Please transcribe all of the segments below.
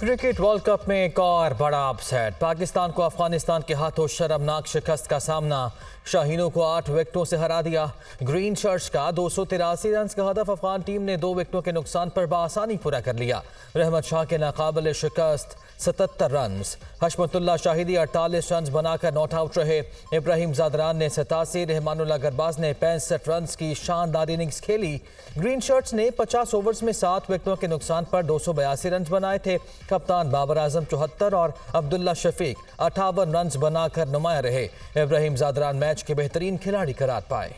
Cricket world cup में एक और बड़ा अपसेट। पाकिस्तान को अफगानिस्तान के हाथों शर्मनाक शिकस्त का सामना। शाहीनों को 8 विकेटों से हरा दिया। ग्रीन शर्ट्स का 283 रन का हदफ अफगान टीम ने 2 विकेटों के नुकसान पर बआसानी पूरा कर लिया। रहमत शाह के नाकाबिल शिकस्त 77 रन। हशमतुल्लाह शाहिदी 48 रन बनाकर नॉट आउट रहे। इब्राहिम ज़ादरान ने 87, रहमानुल्लाह गरबाज ने 65 रन की शानदार इनिंग्स खेली। ग्रीन शर्ट्स ने 50 ओवर्स में 7 विकेटों के नुकसान पर 282 रन बनाए थे। कप्तान बाबर आजम 74 और अब्दुल्ला शफीक 58 रन बनाकर नुमाया रहे। इब्राहिम ज़ादरान मैच के बेहतरीन खिलाड़ी करार पाए।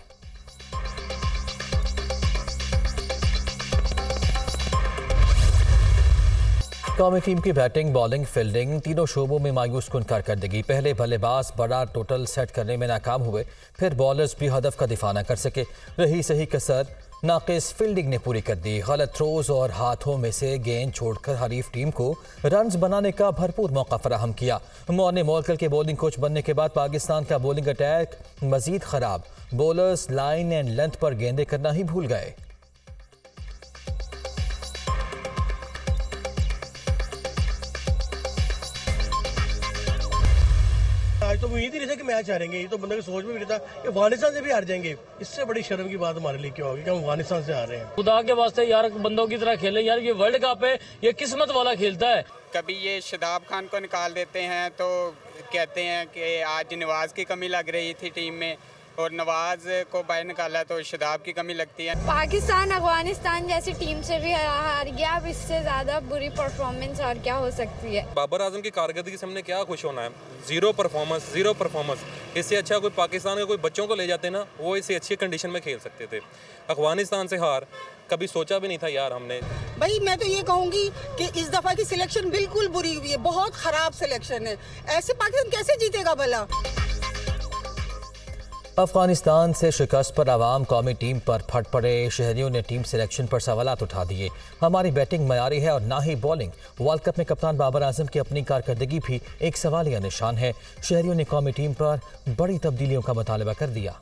कौमी टीम की बैटिंग, बॉलिंग, फील्डिंग तीनों शोबों में मायूस कुन कारकर्दगी। पहले बल्लेबाज बड़ा टोटल सेट करने में नाकाम हुए, फिर बॉलर्स भी हदफ का दिफा न कर सके। रही सही कसर नाकिस फील्डिंग ने पूरी कर दी। गलत थ्रोज और हाथों में से गेंद छोड़कर हरीफ टीम को रन्स बनाने का भरपूर मौका फराहम किया। मोहन मोलकल के बॉलिंग कोच बनने के बाद पाकिस्तान का बॉलिंग अटैक मजीद खराब। बॉलर्स लाइन एंड लेंथ पर गेंदें करना ही भूल गए। आज तो उम्मीद ही नहीं था कि मैच हारेंगे। ये तो बंदे की सोच में भी नहीं था कि अफगानिस्तान से भी हार जाएंगे। इससे बड़ी शर्म की बात हमारे लिए क्या होगी कि हम अफगानिस्तान से हार रहे हैं। खुदा के वास्ते यार बंदों की तरह खेलें यार। ये वर्ल्ड कप है, ये किस्मत वाला खेलता है। कभी ये शादाब खान को निकाल देते हैं तो कहते हैं कि आज नवाज की कमी लग रही थी टीम में, और नवाज को बाहर निकाला तो शादाब की कमी लगती है। पाकिस्तान अफगानिस्तान जैसी टीम से भी हार गया। अब इससे ज्यादा बुरी परफॉर्मेंस और क्या हो सकती है। बाबर आजम की कारकर्दगी से हमने क्या खुश होना है। Zero performance. इससे अच्छा कोई पाकिस्तान के कोई बच्चों को ले जाते ना, वो इससे अच्छी कंडीशन में खेल सकते थे। अफगानिस्तान से हार कभी सोचा भी नहीं था यार हमने। भाई मैं तो ये कहूँगी कि इस दफ़ा की सिलेक्शन बिल्कुल बुरी हुई है, बहुत ख़राब सिलेक्शन है। ऐसे पाकिस्तान कैसे जीतेगा भला। अफगानिस्तान से शिकस्त पर आवाम कौमी टीम पर फट पड़े। शहरियों ने टीम सिलेक्शन पर सवालात उठा दिए। हमारी बैटिंग मयारी है और ना ही बॉलिंग। वर्ल्ड कप में कप्तान बाबर आजम की अपनी कारकर्दगी भी एक सवालिया निशान है। शहरियों ने कौमी टीम पर बड़ी तब्दीलियों का मुतालबा कर दिया।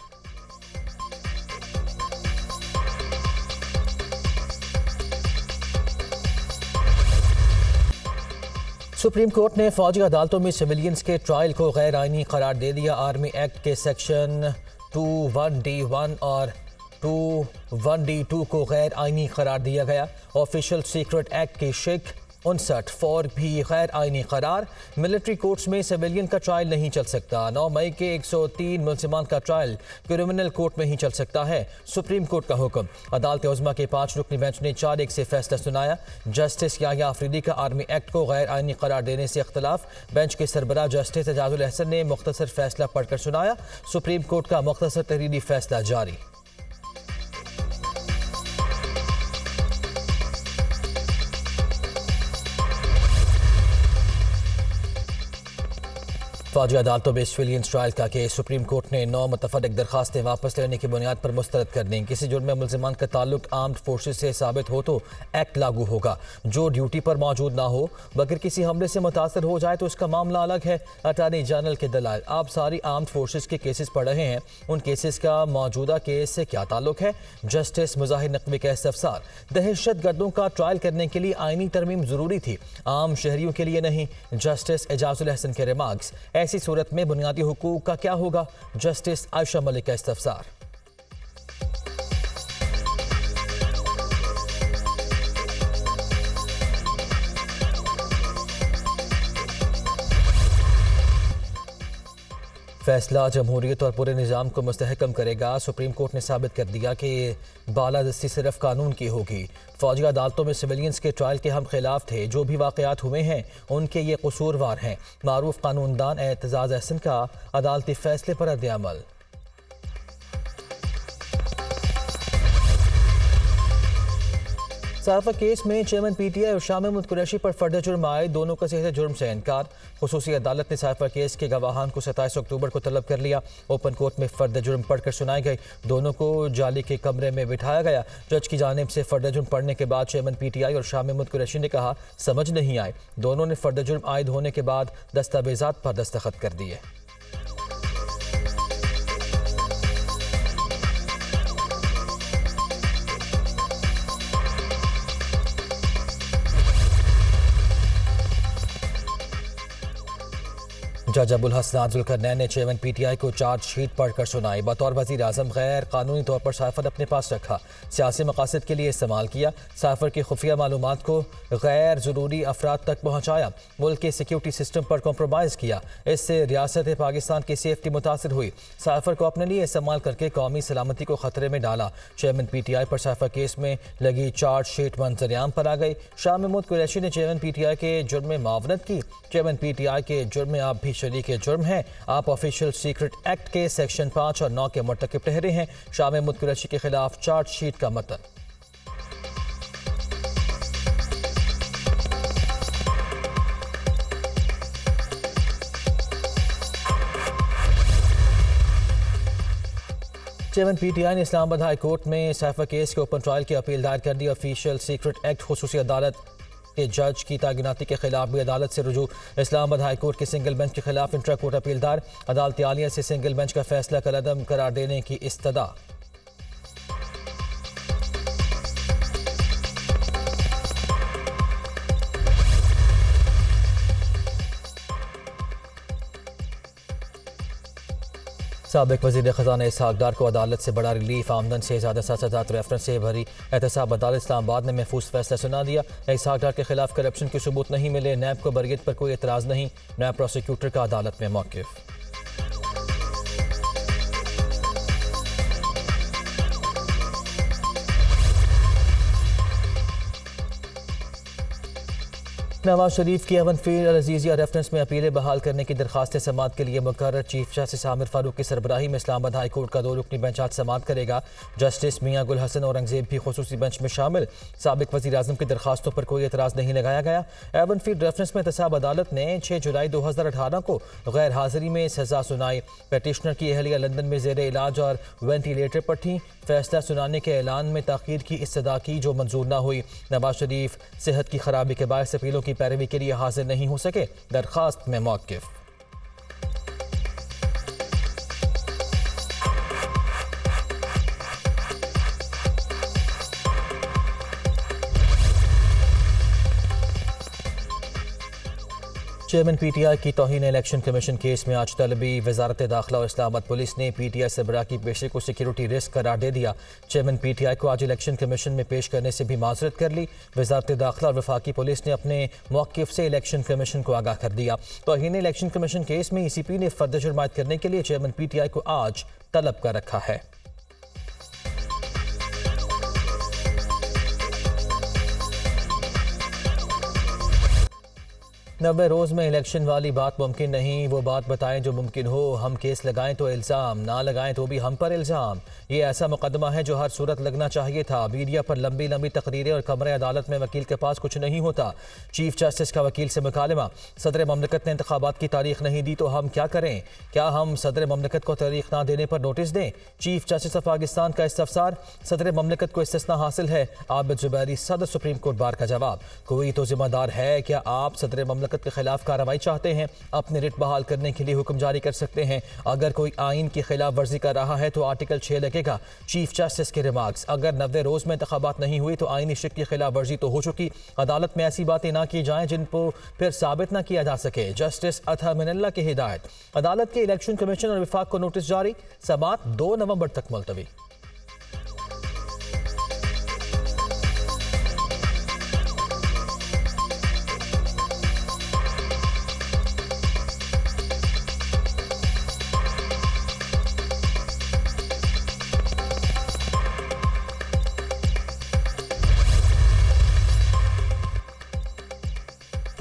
सुप्रीम कोर्ट ने फौजी अदालतों में सिविलियंस के ट्रायल को गैर आइनी करार दे दिया। आर्मी एक्ट के सेक्शन 21D1 और 21D2 को गैर आइनी करार दिया गया। ऑफिशियल सीक्रेट एक्ट के शेख 59 भी गैर आइनी करार। मिलिट्री कोर्ट्स में सिविलियन का ट्रायल नहीं चल सकता। 9 मई के 103 मुल्जिमान का ट्रायल क्रिमिनल कोर्ट में ही चल सकता है। सुप्रीम कोर्ट का हुक्म। अदालत उज़्मा के 5 रुकनी बेंच ने 4-1 से फैसला सुनाया। जस्टिस याह्या अफरीदी का आर्मी एक्ट को गैर आइनी करार देने से इख्तलाफ। बेंच के सरबराह जस्टिस एजाजुल अहसन ने मुख्तसर फैसला पढ़कर सुनाया। सुप्रीम कोर्ट का मुख्तसर तहरीरी फैसला जारी। फौजी अदालतों में सिविलियन ट्रायल का केस। सुप्रीम कोर्ट ने 9 मुतफ़र्रिक़ दरखास्तें वापस लेने की बुनियाद पर मुस्तरद कर दी। किसी जुर्म में मुल्ज़िमान का ताल्लुक आर्म्ड फोर्सेस से साबित हो तो एक्ट लागू होगा। जो ड्यूटी पर मौजूद ना हो मगर किसी हमले से मुतासर हो जाए तो इसका मामला अलग है। अटॉर्नी जनरल के दलाल। आप सारी आर्म्ड फोर्सेस के केसेस पढ़ रहे हैं, उन केसेस का मौजूदा केस से क्या ताल्लुक है। जस्टिस मुज़ाहिर नकवी का इस्तफसार। दहशत गर्दों का ट्रायल करने के लिए आइनी तरमीम ज़रूरी थी, आम शहरियों के लिए नहीं। जस्टिस एजाजुल अहसन के रिमार्क्स। ऐसी सूरत में बुनियादी हुकूक का क्या होगा। जस्टिस आयशा मलिक का इस्तफसार। फैसला जमहूरियत और पूरे निज़ाम को मुस्तहकम करेगा। सुप्रीम कोर्ट ने साबित कर दिया कि बालादस्ती सिर्फ कानून की होगी। फौजी अदालतों में सिविलियंस के ट्रायल के हम खिलाफ थे। जो भी वाक़यात हुए हैं उनके ये कसूरवार हैं। मारूफ कानूनदान एतजाज़ अहसन का अदालती फैसले पर रद्द-ए-अमल। सारफा केस में चेयरमैन पीटीआई और शाह महमूद कुरैशी पर फर्द जुर्म आए। दोनों का सेहत जुर्म से इनकार। खुसूसी अदालत ने सारफा केस के गवाहान को 27 अक्टूबर को तलब कर लिया। ओपन कोर्ट में फर्द जुर्म पढ़कर सुनाई गई। दोनों को जाली के कमरे में बिठाया गया। जज की जानिब से फर्द जुर्म पढ़ने के बाद चेयरमैन पीटीआई और शाह महमूद कुरैशी ने कहा समझ नहीं आए। दोनों ने फर्द जुर्म आयद होने के बाद दस्तावेजात पर दस्तखत कर दिए। जज अबुल हसन जुल्करनैन ने चेयरमैन PTI को चार्जशीट पढ़कर सुनाई। बतौर वज़ीर आज़म गैर कानूनी तौर पर साइफर अपने पास रखा, सियासी मकासद के लिए इस्तेमाल किया, साइफर की खुफिया मालूमात को गैर ज़रूरी अफराद तक पहुँचाया, मुल्क के सिक्योरिटी सिस्टम पर कॉम्प्रोमाइज़ किया। इससे रियासत पाकिस्तान की सेफ्टी मुतासर हुई। साइफर को अपने लिए इस्तेमाल करके कौमी सलामती को खतरे में डाला। चेयरमैन PTI पर साइफर केस में लगी चार्जशीट मंजर-ए-आम पर आ गई। शाह महमूद कुरैशी ने चेयरमैन PTI के जुर्म में मावनत की। चेयरमैन PTI के जुर्म में आप भी शरीक जुर्म हैं। आप ऑफिशियल सीक्रेट एक्ट के सेक्शन 5 और 9 के मुर्तकिब ठहरे हैं। शाह महमूद कुरैशी के खिलाफ चार्जशीट का मतन। चेयरमैन PTI ने इस्लामाबाद हाई कोर्ट में साइफर केस के ओपन ट्रायल की अपील दायर कर दी। ऑफिशियल सीक्रेट एक्ट खुसूसी अदालत के जज की तैनाती के खिलाफ भी अदालत से रुजू। इस्लामाबाद हाई कोर्ट के सिंगल बेंच के खिलाफ इंट्रा कोर्ट अपील दायर। अदालती आलिया से सिंगल बेंच का फैसला कलअदम करार देने की इस्तदा। साबिक वज़ीर ख़ज़ाना इसहाक़ डार को अदालत से बड़ा रिलीफ। आमदन से ज़्यादा 7,000 रेफरेंस से भरी एहतसाब अदालत इस्लामाबाद ने महफूज फैसला सुना दिया। इसहाक़ डार के खिलाफ करप्शन के सबूत नहीं मिले। नैब को बरगत पर कोई एतराज़ नहीं। नैब प्रोसिक्यूटर का अदालत में मौक़िफ़। नवाज शरीफ की एवन फील्ड अजीजिया रेफरेंस में अपीलें बहाल करने की दरखास्त समाअत के लिए मुकर्रर चीफ जस्टिस आमिर फारूक की सरबराही में इस्लामाबाद हाई कोर्ट का 2 रुकनी बेंच आज समाअत करेगा। जस्टिस मियां गुल हसन औरंगजेब भी खुसूसी बेंच में शामिल। साबिक वज़ीर आज़म की दरखास्तों पर कोई एतराज़ नहीं लगाया गया। एवन फील्ड रेफरेंस में एहतसाब अदालत ने 6 जुलाई 2018 को गैर हाजिरी में सज़ा सुनाई। पेटिशनर की अहलिया लंदन में ज़ेर इलाज और वेंटिलेटर पर थी। फैसला सुनाने के ऐलान में ताख़ीर की इस्तदा की जो मंजूर न हुई। नवाज शरीफ सेहत की खराबी के बायस अपीलों की पैरवी के लिए हाजिर नहीं हो सके। दरखास्त में मौक़िफ़। चेयरमैन PTI की तौहीन इलेक्शन कमीशन केस में आज तलबी वजारत दाखिला और इस्लामाबाद पुलिस ने PTI सरबराह की पेशे को सिक्योरिटी रिस्क करार दे दिया। चेयरमैन PTI को आज इलेक्शन कमीशन में पेश करने से भी माजरत कर ली। वजारत दाखिला और वफाकी पुलिस ने अपने मौक़िफ़ से इलेक्शन कमीशन को आगाह कर दिया। तौहीन इलेक्शन कमीशन केस में ECP ने फर्द जुर्मायत करने के लिए चेयरमैन PTI को आज तलब कर रखा है। नब्बे रोज़ में इलेक्शन वाली बात मुमकिन नहीं। वो बात बताएं जो मुमकिन हो। हम केस लगाएं तो इल्ज़ाम, ना लगाएं तो भी हम पर इल्ज़ाम। ये ऐसा मुकदमा है जो हर सूरत लगना चाहिए था। मीडिया पर लंबी लंबी तकरीरें और कमरे अदालत में वकील के पास कुछ नहीं होता। चीफ जस्टिस का वकील से मुकालमा। सदर ममलिकत ने इंतखाबात की तारीख नहीं दी तो हम क्या करें? क्या हम सदर ममलिकत को तारीख ना देने पर नोटिस दें? चीफ जस्टिस ऑफ पाकिस्तान का इस्तफसार। सदर ममलिकत को इस्तिस्ना हासिल है। आबिद जुबैरी सदर सुप्रीम कोर्ट बार का जवाब। कोई तो जिम्मेदार है। क्या आप सदर ममलिकत के खिलाफ कार्रवाई चाहते हैं? अपने रिट बहाल करने के लिए हुक्म जारी कर सकते हैं। अगर कोई आइन की खिलाफ वर्जी कर रहा है तो आर्टिकल 6 लगेगा। चीफ जस्टिस के रिमार्क्स। अगर 90 रोज में इंतखाबात नहीं हुई तो आइनी शिक की खिलाफ वर्जी तो हो चुकी। अदालत में ऐसी बातें ना की जाएं जिनको फिर साबित ना किया जा सके। जस्टिस अतहर मिनल्ला की हिदायत। अदालत के इलेक्शन कमीशन और विफाक को नोटिस जारी। समाअत 2 नवंबर तक मुलतवी।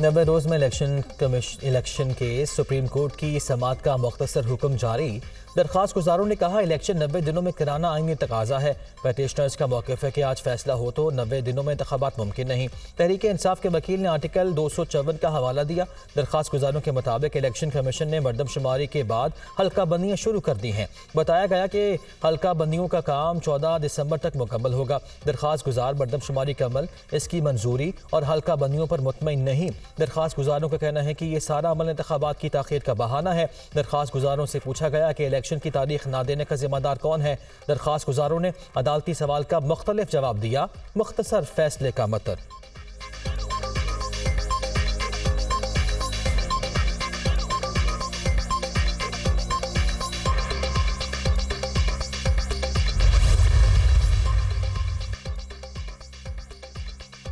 नब्बे रोज़ में इलेक्शन के सुप्रीम कोर्ट की समाअत का मुख्तसर हुक्म जारी। दरख्वास्त गुजारों ने कहा इलेक्शन 90 दिनों में कराना आईनी तकाजा है। पेटिशनर्स का मौक़िफ़ है कि आज फैसला हो तो 90 दिनों में इंतखाबात मुमकिन नहीं। तहरीक इंसाफ के वकील ने आर्टिकल 254 का हवाला दिया। दरख्वास्त गुजारों के मुताबिक इलेक्शन कमीशन ने मरदमशुमारी के बाद हल्का बंदियाँ शुरू कर दी हैं। बताया गया कि हल्का बंदियों का काम 14 दिसंबर तक मुकम्मल होगा। दरख्वास्त गुजार मरदमशुमारी का अमल, इसकी मंजूरी और हल्का बंदियों पर मुतमईन नहीं। दरख्वास्त गुजारों का कहना है कि ये सारा अमल इंतखाबात की ताख़ीर का बहाना है। दरख्वास्त गुजारों से पूछा गया कि इलेक्शन की तारीख ना देने का जिम्मेदार कौन है। दरख्वास्त गुजारों ने अदालती सवाल का मुख्तलिफ जवाब दिया। मुख्तसर फैसले का मतन।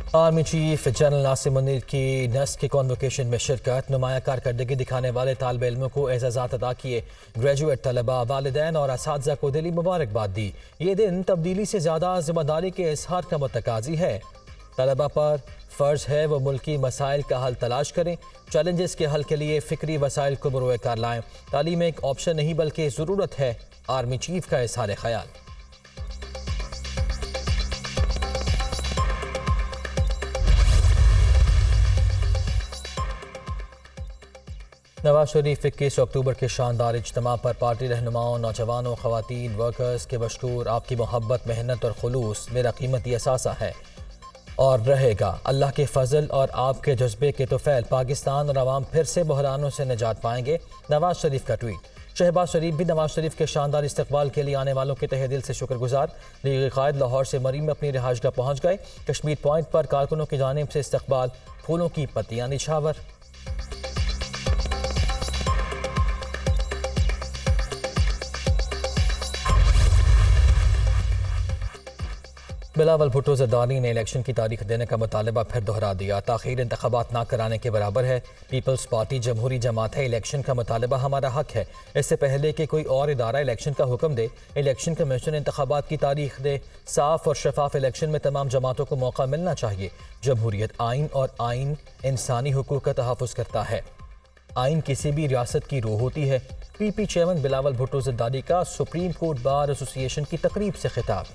Army chief general Nasir Munir की नस्क के कॉन्वोकेशन में शिरकत। नुमाया कारकर्दगी दिखाने वाले तालिब इल्मों को एजाज़ात अदा किए। ग्रेजुएट तलबा, वालिदैन और असातिज़ा को दिली मुबारकबाद दी। ये दिन तब्दीली से ज़्यादा जिम्मेदारी के इजहार का मुतकाज़ी है। तलबा पर फ़र्ज है वो मुल्की मसाइल का हल तलाश करें। चैलेंजेस के हल के लिए फ़िक्री वसाइल को बरोए कार लाएँ। तालीम एक ऑप्शन नहीं बल्कि ज़रूरत है। आर्मी चीफ का इजहार ख्याल। नवाज शरीफ 21 अक्टूबर के शानदार इज्तिमा पर पार्टी रहनुमाओं, नौजवानों, ख़वातीन, वर्कर्स के मशकूर। आपकी मोहब्बत, मेहनत और खुलूस मेरा कीमती असासा है और रहेगा। अल्लाह के फजल और आपके जज्बे के तोफ़ैल पाकिस्तान और अवाम फिर से बहरानों से निजात पाएंगे। नवाज शरीफ का ट्वीट। शहबाज शरीफ भी नवाज शरीफ के शानदार इस्तकबाल के लिए आने वालों के तहे दिल से शुक्रगुजार। लीग कायद लाहौर से मरीन में अपनी रिहाइशगाह पहुँच गए। कश्मीर पॉइंट पर कारकुनों की जानिब से इस्तकबाल, फूलों की पत्तियाँ निछावर। बिलावल भुट्टो ज़रदारी ने इलेक्शन की तारीख देने का मुतालबा फिर दोहरा दिया। ताख़ीर इंतख़ाबात ना कराने के बराबर है। पीपल्स पार्टी जमहूरी जमात है। इलेक्शन का मुतालबा हमारा हक है। इससे पहले कि कोई और इदारा इलेक्शन का हुक्म दे, इलेक्शन कमीशन इंतख़ाबात की तारीख दे। साफ और शफाफ इलेक्शन में तमाम जमातों को मौका मिलना चाहिए। जमहूरियत आइन और आइन इंसानी हुकूक का तहफ़्फ़ुज़ करता है। आइन किसी भी रियासत की रूह होती है। पीपी चेयरमैन बिलावल भुट्टो ज़रदारी का सुप्रीम कोर्ट बार एसोसिएशन की तकरीब से खिताब।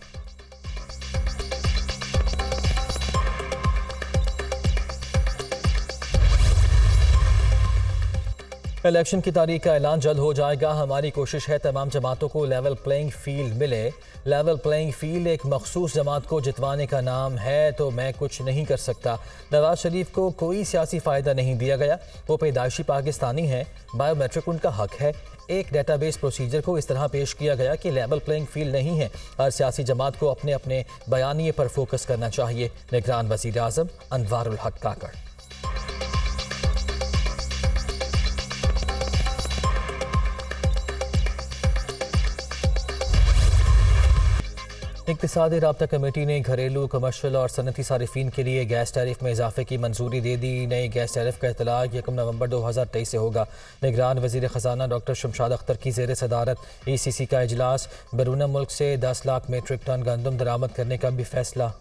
इलेक्शन की तारीख का ऐलान जल्द हो जाएगा। हमारी कोशिश है तमाम जमातों को लेवल प्लेइंग फील्ड मिले। लेवल प्लेइंग फील्ड एक मखसूस जमात को जितवाने का नाम है, तो मैं कुछ नहीं कर सकता। नवाज शरीफ को कोई सियासी फ़ायदा नहीं दिया गया। वो पैदाइशी पाकिस्तानी हैं। बायोमेट्रिक उनका हक है। एक डेटाबेस प्रोसीजर को इस तरह पेश किया गया कि लेवल प्लेइंग फील्ड नहीं है। हर सियासी जमात को अपने अपने बयानिए पर फोकस करना चाहिए। निगरान वज़ीर आज़म अनवारुल हक काकड़। इक़्तिसादी राब्ता कमेटी ने घरेलू, कमर्शल और सनती सारिफीन के लिए गैस टैरिफ में इजाफे की मंजूरी दे दी। नई गैस टैरिफ का इतलाक़ 1 नवंबर 2023 से होगा। निगरान वज़ीर ख़जाना डॉक्टर शमशाद अख्तर की ज़ेर सदारत ECC का इजलास। बैरून मुल्क से 10 लाख मीट्रिक टन गंदम दरामद करने का भी फैसला।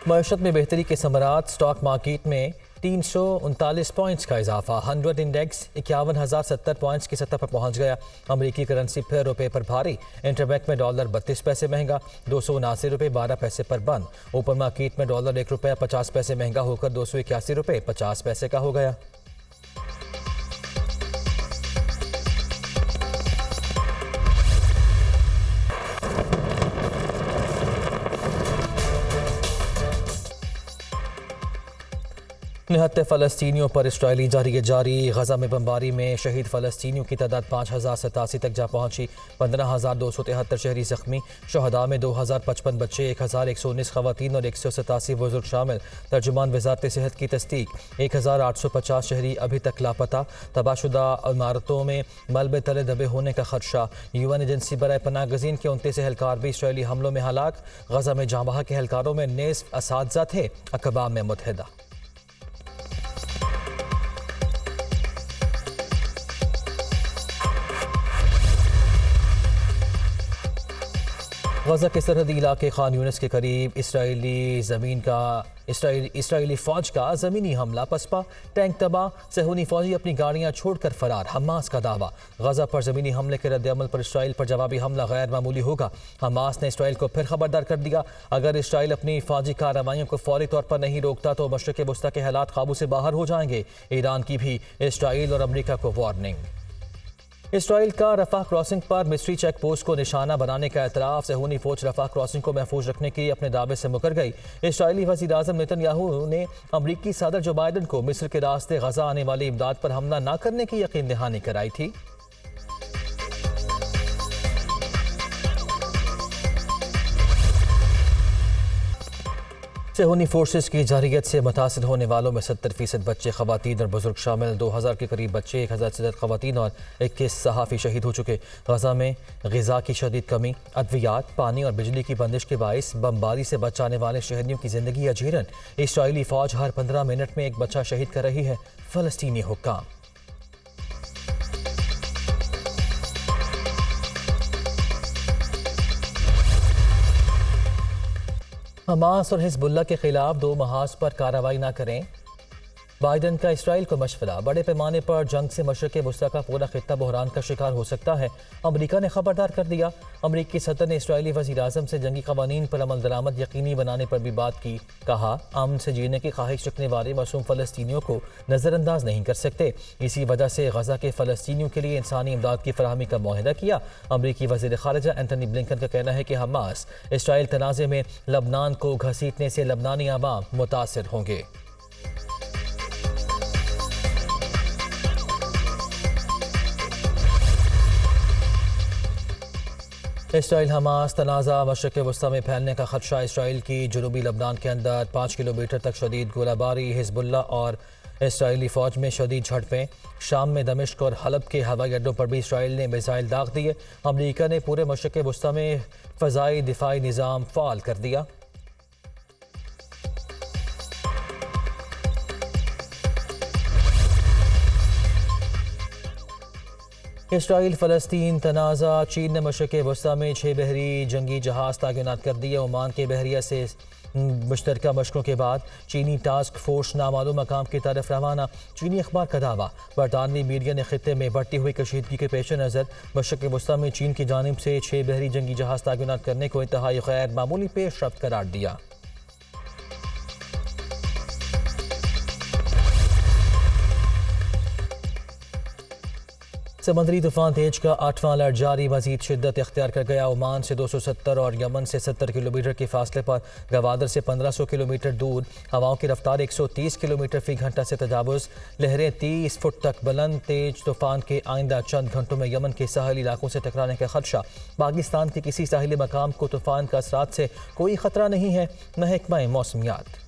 मईशत में बेहतरी के समरात। स्टॉक मार्केट में 339 पॉइंट्स का इजाफा। 100 इंडेक्स 51,070 पॉइंट्स की सतह पर पहुंच गया। अमरीकी करेंसी फिर रुपये पर भारी। इंटरबैंक में डॉलर 32 पैसे महंगा, 279 रुपये 12 पैसे पर बंद। ओपन मार्केट में डॉलर 1 रुपया 50 पैसे महंगा होकर 281 रुपये 50 पैसे का हो गया। निहत्ते फ़लस्तीनियों पर इसराइली जारी गजा में बमबारी में शहीद फ़लस्तीनियों की तादाद 5087 तक जा पहुंची। 15,273 शहरी जख्मी। शहदा में 2,055 बच्चे, 1,119 ख़वातीन और 187 बुजुर्ग शामिल। तर्जुमान वज़ारत सेहत की तस्दीक। 1,850 शहरी अभी तक लापता। तबाहशुदा इमारतों में मलबे तले दबे होने का खदशा। UN एजेंसी बराए पनाहगज़ीन के 29 एहलकार भी इसराइली हमलों में हलाक। गजा में जांबहा के एहलकारों में निस्फ असातिज़ा थे। अक़वाम में मुत्तहिदा। गजा के सरहदी इलाके खान यूनिस के करीब इसराइली फ़ौज का ज़मीनी हमला पसपा। टैंक तबाह। सहूनी फ़ौजी अपनी गाड़ियाँ छोड़कर फरार। हमास का दावा। गजा पर ज़मीनी हमले के रद्द-ए-अमल पर इसराइल पर जवाबी हमला गैर मामूली होगा। हमास ने इसराइल को फिर खबरदार कर दिया, अगर इसराइल अपनी फ़ौजी कार्रवाइयों को फौरी तौर पर नहीं रोकता तो मशरिक़ वस्ता के हालात काबू से बाहर हो जाएंगे। ईरान की भी इसराइल और अमरीका को वार्निंग। इसराइल का रफ़ाह क्रॉसिंग पर मिस्ट्री चेक पोस्ट को निशाना बनाने का एतराफ़। सहूनी फ़ौज रफ़ाह क्रॉसिंग को महफूज रखने के अपने दावे से मुकर गई। इसराइली वज़ीर आज़म नेतन्याहू ने अमरीकी सदर जो बाइडन को मिस्र के रास्ते गजा आने वाली इमदाद पर हमला न करने की यकीन दहानी कराई थी। सेहूनी फोर्सेस की जारियत से मुतासिर होने वालों में 70% बच्चे, खवातीन और बुजुर्ग शामिल। 2000 के करीब बच्चे, 1000 से ज्यादा खवातीन और 21 सहाफ़ी शहीद हो चुके। गजा में ग़िज़ा की शदीद कमी, अद्वियात, पानी और बिजली की बंदिश के बाइस बमबारी से बच जाने वाले शहरियों की जिंदगी अजीरन। इसराइली फ़ौज हर 15 मिनट में एक बच्चा शहीद कर रही है। फ़लस्तीनी हुक्काम। हमास और हिज़्बुल्लाह के खिलाफ 2 महाज पर कार्रवाई न करें। बाइडन का इसराइल को मशवरा। बड़े पैमाने पर जंग से मशरक़ वस्ता का पूरा खित्ता बहरान का शिकार हो सकता है। अमरीका ने खबरदार कर दिया। अमरीकी सदर ने इसराइली वज़ीर आज़म से जंगी क़वानीन पर अमल दरामद यकीनी बनाने पर भी बात की। कहा, अमन से जीने की ख्वाहिश रखने वाले मासूम फ़लस्तीनियों को नज़रअंदाज नहीं कर सकते। इसी वजह से गजा के फ़लस्तीनियों के लिए इंसानी इमदाद की फराहमी का मुआहिदा किया। अमरीकी वज़ीर ख़ारिजा एंथनी ब्लिंकन का कहना है कि हमास इसराइल तनाज़े में लबनान को घसीटने से लबनानी अवाम मुतासिर होंगे। इसराइल हमास तनाज़ा मशरक़ वस्ता में फैलने का खदशा। इसराइल की जनूबी लबनान के अंदर 5 किलोमीटर तक शदीद गोलाबारी। हिज़्बुल्लाह और इसराइली फ़ौज में शदीद झड़पें। शाम में दमिश्क और हलब के हवाई अड्डों पर भी इसराइल ने मिसाइल दाग दिए। अमरीका ने पूरे मशरक़ वस्ता में फ़ज़ाई दिफाई निज़ाम फ़ाल कर दिया। इसराइल फ़लस्तीन तनाज़ा। चीन ने मशरक़ वस्ता में 6 बहरी जंगी जहाज़ तैनात कर दिए। ओमान के बहरिया से मुश्तरका मशकों के बाद चीनी टास्क फोर्स नामालूम मकाम की तरफ रवाना। चीनी अखबार का दावा। बरतानवी मीडिया ने खित्ते में बढ़ती हुई कशीदगी के पेश नज़र मशरक़ वस्ता में चीन की जानिब से 6 बहरी जंगी जहाज़ तैनात करने को इंतहाई गैर मामूली पेशरफ्त करार दिया। समंदरी तूफान तेज का 8वां अलर्ट जारी। मजीद शिद्दत इख्तियार कर गया। ओमान से 270 और यमन से 70 किलोमीटर के फासले पर गवादर से 1500 किलोमीटर दूर हवाओं की रफ्तार 130 किलोमीटर फी घंटा से तजावुज़। लहरें 30 फुट तक बुलंद। तेज तूफान के आइंदा चंद घंटों में यमन के साहली इलाकों से टकराने का खदशा। पाकिस्तान के किसी साहिली मकाम को तूफान का असरात से कोई खतरा नहीं है। महकमा मौसमियात।